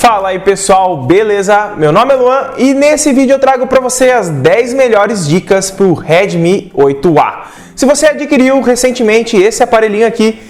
Fala aí pessoal, beleza? Meu nome é Luan e nesse vídeo eu trago para você as 10 melhores dicas para o Redmi 8A. Se você adquiriu recentemente esse aparelhinho aqui,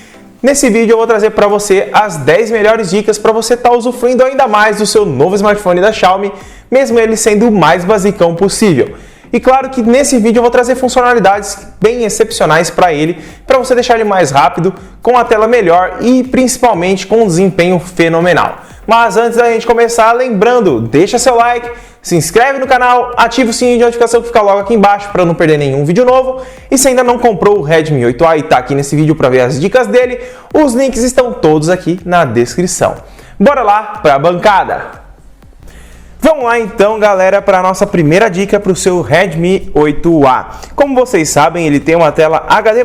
nesse vídeo eu vou trazer para você as 10 melhores dicas para você estar usufruindo ainda mais do seu novo smartphone da Xiaomi, mesmo ele sendo o mais basicão possível. E claro que nesse vídeo eu vou trazer funcionalidades bem excepcionais para ele, para você deixar ele mais rápido, com a tela melhor e principalmente com um desempenho fenomenal. Mas antes da gente começar, lembrando, deixa seu like, se inscreve no canal, ativa o sininho de notificação que fica logo aqui embaixo para não perder nenhum vídeo novo. E se ainda não comprou o Redmi 8A e está aqui nesse vídeo para ver as dicas dele, os links estão todos aqui na descrição. Bora lá para a bancada! Vamos lá então, galera, para a nossa primeira dica para o seu Redmi 8A. Como vocês sabem, ele tem uma tela HD+,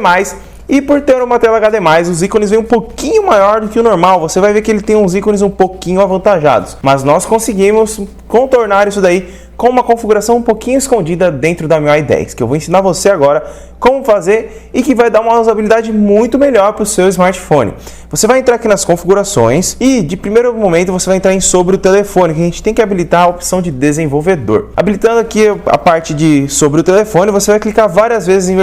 e por ter uma tela HD+, os ícones vêm um pouquinho maior do que o normal. Você vai ver que ele tem uns ícones um pouquinho avantajados. Mas nós conseguimos contornar isso daí com uma configuração um pouquinho escondida dentro da MIUI 10, que eu vou ensinar você agora como fazer e que vai dar uma usabilidade muito melhor para o seu smartphone. Você vai entrar aqui nas configurações e de primeiro momento você vai entrar em sobre o telefone, que a gente tem que habilitar a opção de desenvolvedor. Habilitando aqui a parte de sobre o telefone, você vai clicar várias vezes em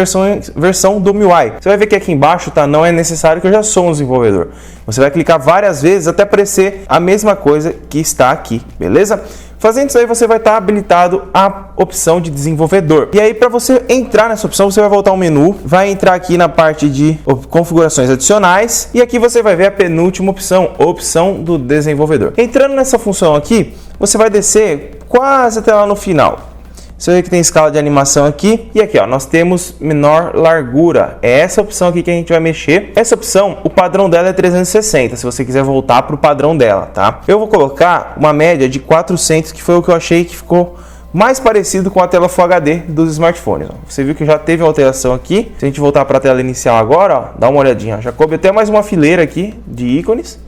versão do MIUI. Você vai ver que aqui embaixo não é necessário que eu já sou um desenvolvedor. Você vai clicar várias vezes até aparecer a mesma coisa que está aqui, beleza? Fazendo isso aí, você vai estar habilitado a opção de desenvolvedor. E aí, para você entrar nessa opção, você vai voltar ao menu, vai entrar aqui na parte de configurações adicionais e aqui você vai ver a penúltima opção, opção do desenvolvedor. Entrando nessa função aqui, você vai descer quase até lá no final. Você vê que tem escala de animação aqui e aqui ó, nós temos menor largura. É essa opção aqui que a gente vai mexer. Essa opção, o padrão dela é 360, se você quiser voltar para o padrão dela, tá? Eu vou colocar uma média de 400, que foi o que eu achei que ficou mais parecido com a tela Full HD dos smartphones. Você viu que já teve uma alteração aqui. Se a gente voltar para a tela inicial agora, ó, dá uma olhadinha. Já coube até mais uma fileira aqui de ícones.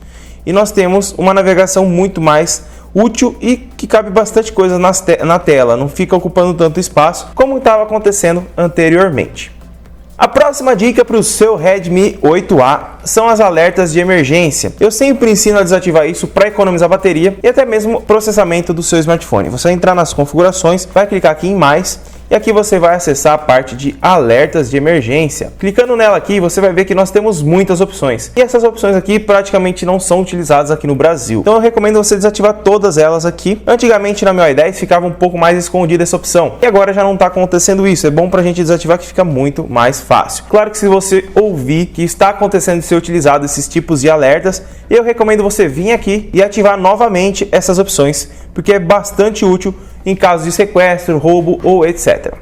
E nós temos uma navegação muito mais útil e que cabe bastante coisa na tela, não fica ocupando tanto espaço como estava acontecendo anteriormente. A próxima dica para o seu Redmi 8A são as alertas de emergência. Eu sempre ensino a desativar isso para economizar bateria e até mesmo processamento do seu smartphone. Você vai entrar nas configurações, vai clicar aqui em mais e aqui você vai acessar a parte de alertas de emergência. Clicando nela aqui, você vai ver que nós temos muitas opções. E essas opções aqui praticamente não são utilizadas aqui no Brasil. Então eu recomendo você desativar todas elas aqui. Antigamente na MIUI 10 ficava um pouco mais escondida essa opção. E agora já não está acontecendo isso. É bom para a gente desativar que fica muito mais fácil. Claro que se você ouvir que está acontecendo de ser utilizado esses tipos de alertas, eu recomendo você vir aqui e ativar novamente essas opções, porque é bastante útil em caso de sequestro, roubo ou etc.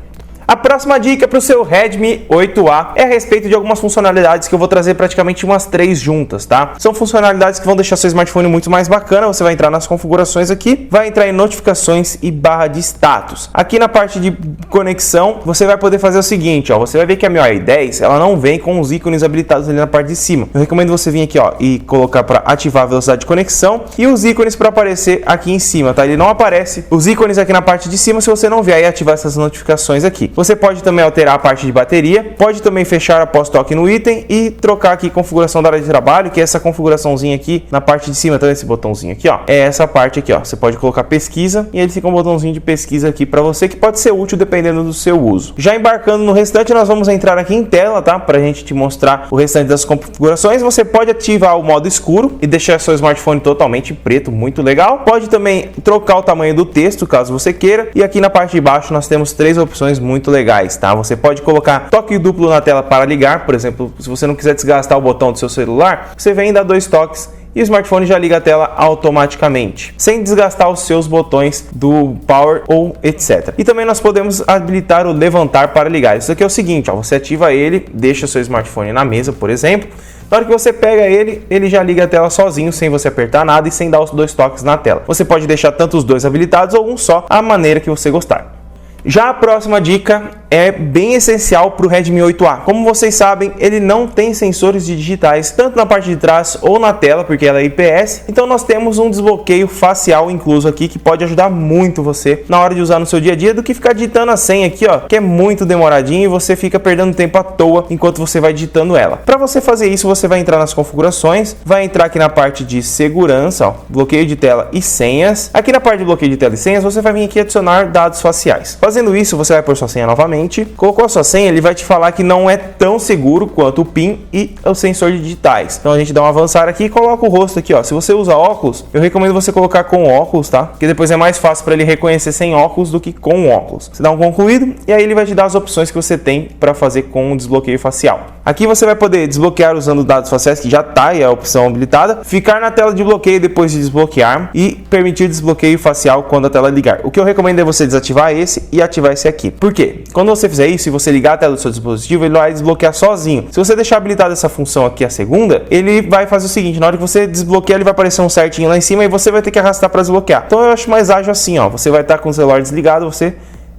A próxima dica para o seu Redmi 8A é a respeito de algumas funcionalidades que eu vou trazer praticamente umas 3 juntas, tá? São funcionalidades que vão deixar seu smartphone muito mais bacana. Você vai entrar nas configurações aqui, vai entrar em notificações e barra de status. Aqui na parte de conexão, você vai poder fazer o seguinte, ó, você vai ver que a MIUI 10, ela não vem com os ícones habilitados ali na parte de cima. Eu recomendo você vir aqui, ó, e colocar para ativar a velocidade de conexão e os ícones para aparecer aqui em cima, tá? Ele não aparece os ícones aqui na parte de cima se você não vier e ativar essas notificações aqui. Você pode também alterar a parte de bateria, pode também fechar após toque no item e trocar aqui configuração da área de trabalho, que é essa configuraçãozinha aqui na parte de cima, tá vendo esse botãozinho aqui, ó? É essa parte aqui, ó. Você pode colocar pesquisa e ele fica um botãozinho de pesquisa aqui para você que pode ser útil dependendo do seu uso. Já embarcando no restante, nós vamos entrar aqui em tela, tá? Pra gente te mostrar o restante das configurações. Você pode ativar o modo escuro e deixar seu smartphone totalmente preto, muito legal. Pode também trocar o tamanho do texto, caso você queira. E aqui na parte de baixo nós temos 3 opções muito legais, tá? Você pode colocar toque duplo na tela para ligar, por exemplo, se você não quiser desgastar o botão do seu celular, você vem dar 2 toques e o smartphone já liga a tela automaticamente, sem desgastar os seus botões do power ou etc. E também nós podemos habilitar o levantar para ligar. Isso aqui é o seguinte, ó, você ativa ele, deixa o seu smartphone na mesa, por exemplo. Na hora que você pega ele, ele já liga a tela sozinho, sem você apertar nada e sem dar os 2 toques na tela. Você pode deixar tanto os 2 habilitados ou um só, a maneira que você gostar. Já a próxima dica é bem essencial para o Redmi 8A. Como vocês sabem, ele não tem sensores digitais, tanto na parte de trás ou na tela, porque ela é IPS. Então nós temos um desbloqueio facial incluso aqui, que pode ajudar muito você na hora de usar no seu dia a dia, do que ficar digitando a senha aqui, ó, que é muito demoradinho e você fica perdendo tempo à toa enquanto você vai digitando ela. Para você fazer isso, você vai entrar nas configurações, vai entrar aqui na parte de segurança, ó, bloqueio de tela e senhas. Aqui na parte de bloqueio de tela e senhas, você vai vir aqui adicionar dados faciais. Fazendo isso, você vai pôr sua senha novamente. Colocou a sua senha, ele vai te falar que não é tão seguro quanto o PIN e o sensor de digitais. Então a gente dá um avançar aqui e coloca o rosto aqui, ó. Se você usa óculos, eu recomendo você colocar com óculos, tá? Porque depois é mais fácil para ele reconhecer sem óculos do que com óculos. Você dá um concluído e aí ele vai te dar as opções que você tem para fazer com o desbloqueio facial. Aqui você vai poder desbloquear usando dados faciais, que já está e é a opção habilitada, ficar na tela de bloqueio depois de desbloquear e permitir desbloqueio facial quando a tela ligar. O que eu recomendo é você desativar esse e ativar esse aqui. Por quê? Quando você fizer isso e você ligar a tela do seu dispositivo, ele vai desbloquear sozinho. Se você deixar habilitada essa função aqui, a segunda, ele vai fazer o seguinte: na hora que você desbloquear, ele vai aparecer um certinho lá em cima e você vai ter que arrastar para desbloquear. Então eu acho mais ágil assim, ó. Você vai estar com o celular desligado, você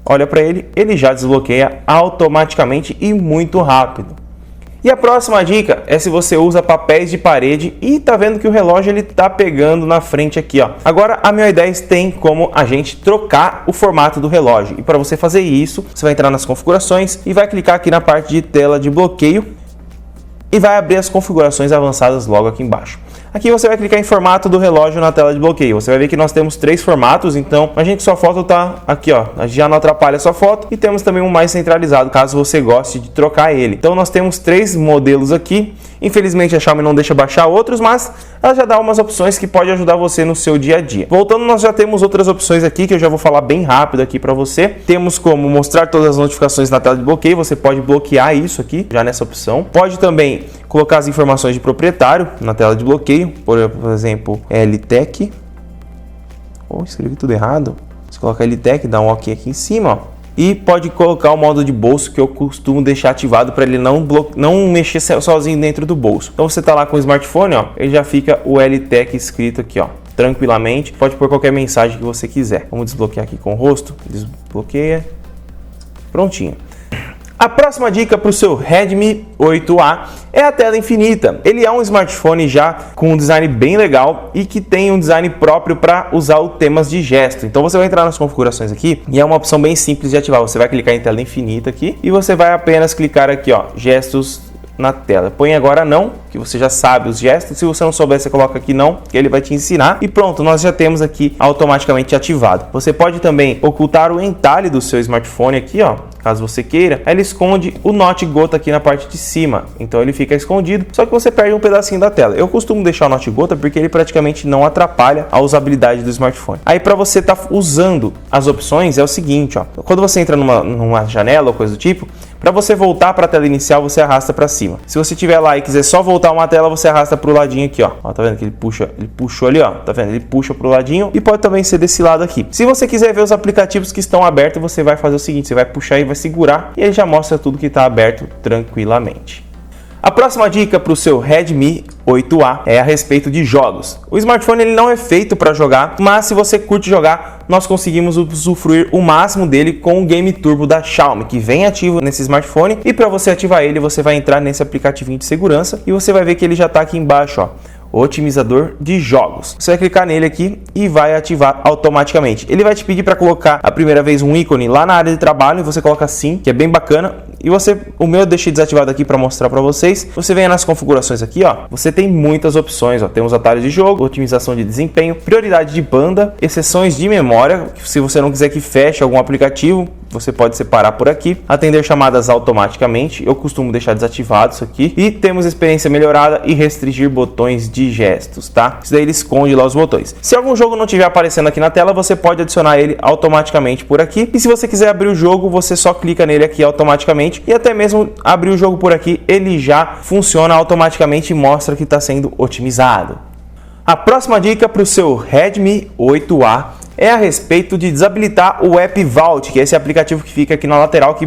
olha para ele, ele já desbloqueia automaticamente e muito rápido. E a próxima dica é se você usa papéis de parede e tá vendo que o relógio ele tá pegando na frente aqui, ó. Agora a Mi 10 tem como a gente trocar o formato do relógio. E para você fazer isso, você vai entrar nas configurações e vai clicar aqui na parte de tela de bloqueio e vai abrir as configurações avançadas logo aqui embaixo. Aqui você vai clicar em formato do relógio na tela de bloqueio. Você vai ver que nós temos 3 formatos, então imagine que sua foto tá aqui, ó, já não atrapalha a sua foto, e temos também um mais centralizado, caso você goste de trocar ele. Então nós temos 3 modelos aqui. Infelizmente a Xiaomi não deixa baixar outros, mas ela já dá umas opções que pode ajudar você no seu dia a dia. Voltando, nós já temos outras opções aqui que eu já vou falar bem rápido aqui para você. Temos como mostrar todas as notificações na tela de bloqueio. Você pode bloquear isso aqui já nessa opção. Pode também colocar as informações de proprietário na tela de bloqueio, por exemplo, LTEC. Escrevi tudo errado. Você coloca LTEC, dá um OK aqui em cima, ó. E pode colocar o modo de bolso, que eu costumo deixar ativado para ele não mexer sozinho dentro do bolso. Então você está lá com o smartphone, ó, ele já fica o LTEC escrito aqui, ó, tranquilamente. Pode pôr qualquer mensagem que você quiser. Vamos desbloquear aqui com o rosto. Desbloqueia. Prontinho. A próxima dica para o seu Redmi 8A é a tela infinita. Ele é um smartphone já com um design bem legal e que tem um design próprio para usar o temas de gesto. Então você vai entrar nas configurações aqui e é uma opção bem simples de ativar. Você vai clicar em tela infinita aqui e você vai apenas clicar aqui, ó, gestos na tela. Põe agora não, que você já sabe os gestos. Se você não souber, você coloca aqui não, que ele vai te ensinar. E pronto, nós já temos aqui automaticamente ativado. Você pode também ocultar o entalhe do seu smartphone aqui, ó, caso você queira. Aí ele esconde o Note Gota aqui na parte de cima, então ele fica escondido, só que você perde um pedacinho da tela. Eu costumo deixar o Note Gota porque ele praticamente não atrapalha a usabilidade do smartphone. Aí para você estar usando as opções é o seguinte, ó, quando você entra numa janela ou coisa do tipo, para você voltar para a tela inicial, você arrasta para cima. Se você tiver lá e quiser só voltar uma tela, você arrasta para o ladinho aqui, ó. Tá vendo que ele puxou ali, ó. Tá vendo? Ele puxa para o ladinho e pode também ser desse lado aqui. Se você quiser ver os aplicativos que estão abertos, você vai fazer o seguinte, você vai puxar e vai segurar e ele já mostra tudo que está aberto tranquilamente. A próxima dica para o seu Redmi 8A é a respeito de jogos. O smartphone ele não é feito para jogar, mas se você curte jogar, nós conseguimos usufruir o máximo dele com o Game Turbo da Xiaomi, que vem ativo nesse smartphone. E para você ativar ele, você vai entrar nesse aplicativinho de segurança e você vai ver que ele já está aqui embaixo, ó. Otimizador de jogos. Você vai clicar nele aqui e vai ativar automaticamente. Ele vai te pedir para colocar a primeira vez um ícone lá na área de trabalho e você coloca sim, que é bem bacana. E o meu eu deixei desativado aqui para mostrar para vocês. Você vem nas configurações aqui, ó. Você tem muitas opções, ó. Temos atalhos de jogo, otimização de desempenho, prioridade de banda, exceções de memória. Se você não quiser que feche algum aplicativo, você pode separar por aqui, atender chamadas automaticamente, eu costumo deixar desativado isso aqui, e temos experiência melhorada e restringir botões de gestos, tá? Isso daí ele esconde lá os botões. Se algum jogo não estiver aparecendo aqui na tela, você pode adicionar ele automaticamente por aqui, e se você quiser abrir o jogo, você só clica nele aqui automaticamente, e até mesmo abrir o jogo por aqui, ele já funciona automaticamente e mostra que está sendo otimizado. A próxima dica para o seu Redmi 8A é a respeito de desabilitar o App Vault, que é esse aplicativo que fica aqui na lateral, que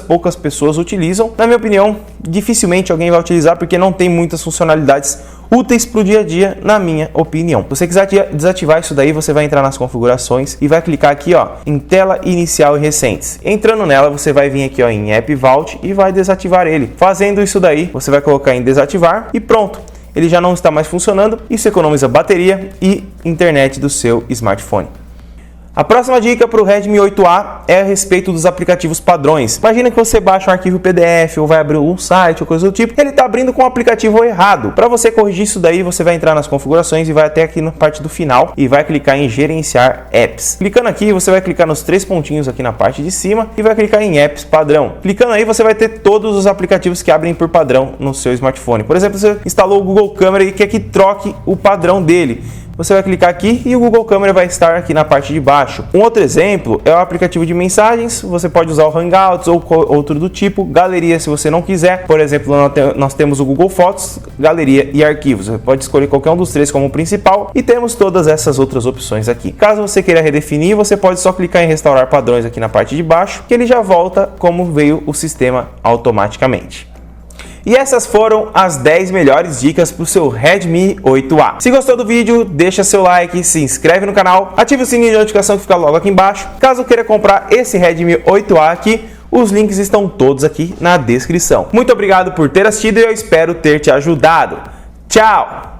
poucas pessoas utilizam. Na minha opinião, dificilmente alguém vai utilizar porque não tem muitas funcionalidades úteis para o dia a dia, na minha opinião. Se você quiser desativar isso daí, você vai entrar nas configurações e vai clicar aqui, ó, em tela inicial e recentes. Entrando nela, você vai vir aqui, ó, em App Vault e vai desativar ele. Fazendo isso daí, você vai colocar em desativar e pronto. Ele já não está mais funcionando. Isso economiza bateria e internet do seu smartphone. A próxima dica para o Redmi 8A é a respeito dos aplicativos padrões. Imagina que você baixa um arquivo PDF ou vai abrir um site ou coisa do tipo, ele está abrindo com o aplicativo errado. Para você corrigir isso daí, você vai entrar nas configurações e vai até aqui na parte do final e vai clicar em gerenciar apps. Clicando aqui, você vai clicar nos 3 pontinhos aqui na parte de cima e vai clicar em apps padrão. Clicando aí, você vai ter todos os aplicativos que abrem por padrão no seu smartphone. Por exemplo, você instalou o Google Câmera e quer que troque o padrão dele. Você vai clicar aqui e o Google Câmera vai estar aqui na parte de baixo. Um outro exemplo é o aplicativo de mensagens. Você pode usar o Hangouts ou outro do tipo. Galeria, se você não quiser. Por exemplo, nós temos o Google Fotos, Galeria e Arquivos. Você pode escolher qualquer um dos 3 como principal e temos todas essas outras opções aqui. Caso você queira redefinir, você pode só clicar em restaurar padrões aqui na parte de baixo, que ele já volta como veio o sistema automaticamente. E essas foram as 10 melhores dicas para o seu Redmi 8A. Se gostou do vídeo, deixa seu like, se inscreve no canal, ative o sininho de notificação que fica logo aqui embaixo. Caso queira comprar esse Redmi 8A aqui, os links estão todos aqui na descrição. Muito obrigado por ter assistido e eu espero ter te ajudado. Tchau!